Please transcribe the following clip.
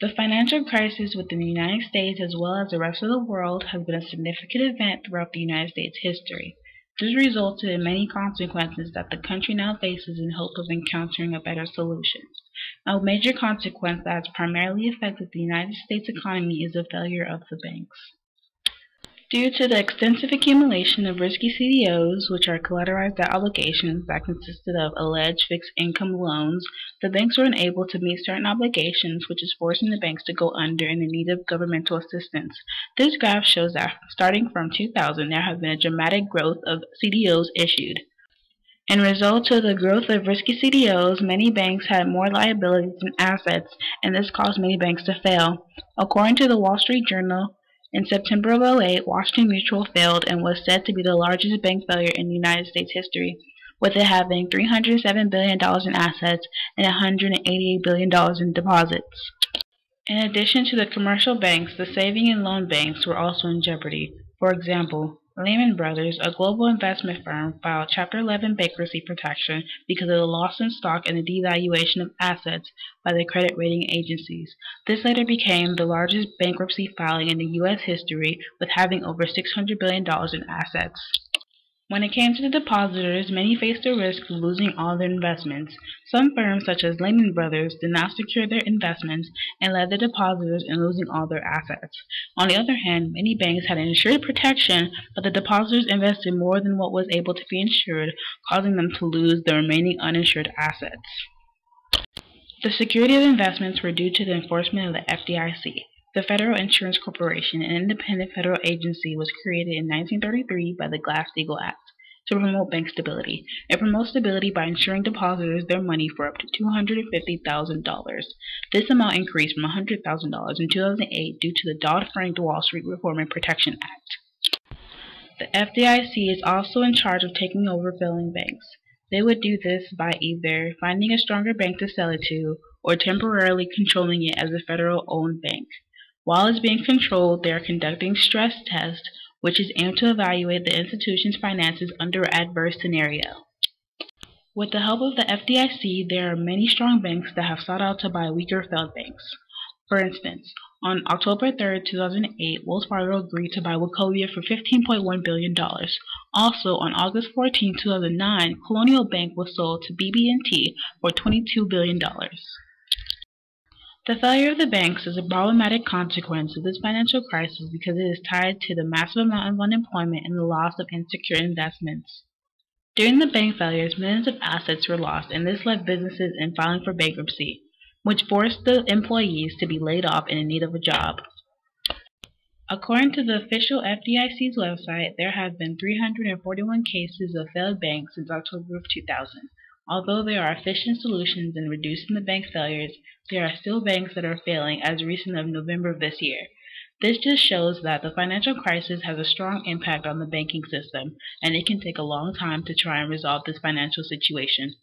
The financial crisis within the United States as well as the rest of the world has been a significant event throughout the United States history. This resulted in many consequences that the country now faces in hope of encountering a better solution. A major consequence that has primarily affected the United States economy is the failure of the banks. Due to the extensive accumulation of risky CDOs, which are collateralized debt obligations that consisted of alleged fixed income loans, the banks were unable to meet certain obligations, which is forcing the banks to go under and in need of governmental assistance. This graph shows that starting from 2000, there has been a dramatic growth of CDOs issued. In result to the growth of risky CDOs, many banks had more liabilities than assets, and this caused many banks to fail. According to the Wall Street Journal, in September of '08, Washington Mutual failed and was said to be the largest bank failure in United States history, with it having $307 billion in assets and $188 billion in deposits. In addition to the commercial banks, the saving and loan banks were also in jeopardy. For example, Lehman Brothers, a global investment firm, filed Chapter 11 bankruptcy protection because of the loss in stock and the devaluation of assets by the credit rating agencies. This later became the largest bankruptcy filing in U.S. history, with having over $600 billion in assets. When it came to the depositors, many faced the risk of losing all their investments. Some firms, such as Lehman Brothers, did not secure their investments and led the depositors in losing all their assets. On the other hand, many banks had insured protection, but the depositors invested more than what was able to be insured, causing them to lose the remaining uninsured assets. The security of investments were due to the enforcement of the FDIC. The Federal Insurance Corporation, an independent federal agency, was created in 1933 by the Glass-Steagall Act to promote bank stability. It promotes stability by insuring depositors their money for up to $250,000. This amount increased from $100,000 in 2008 due to the Dodd-Frank Wall Street Reform and Protection Act. The FDIC is also in charge of taking over failing banks. They would do this by either finding a stronger bank to sell it to or temporarily controlling it as a federal-owned bank. While it's being controlled, they are conducting stress tests, which is aimed to evaluate the institution's finances under an adverse scenario. With the help of the FDIC, there are many strong banks that have sought out to buy weaker failed banks. For instance, on October 3, 2008, Wells Fargo agreed to buy Wachovia for $15.1 billion. Also, on August 14, 2009, Colonial Bank was sold to BB&T for $22 billion. The failure of the banks is a problematic consequence of this financial crisis because it is tied to the massive amount of unemployment and the loss of insecure investments. During the bank failures, millions of assets were lost, and this left businesses in filing for bankruptcy, which forced the employees to be laid off and in need of a job. According to the official FDIC's website, there have been 341 cases of failed banks since October of 2000. Although there are efficient solutions in reducing the bank failures, there are still banks that are failing as recent of November of this year. This just shows that the financial crisis has a strong impact on the banking system, and it can take a long time to try and resolve this financial situation.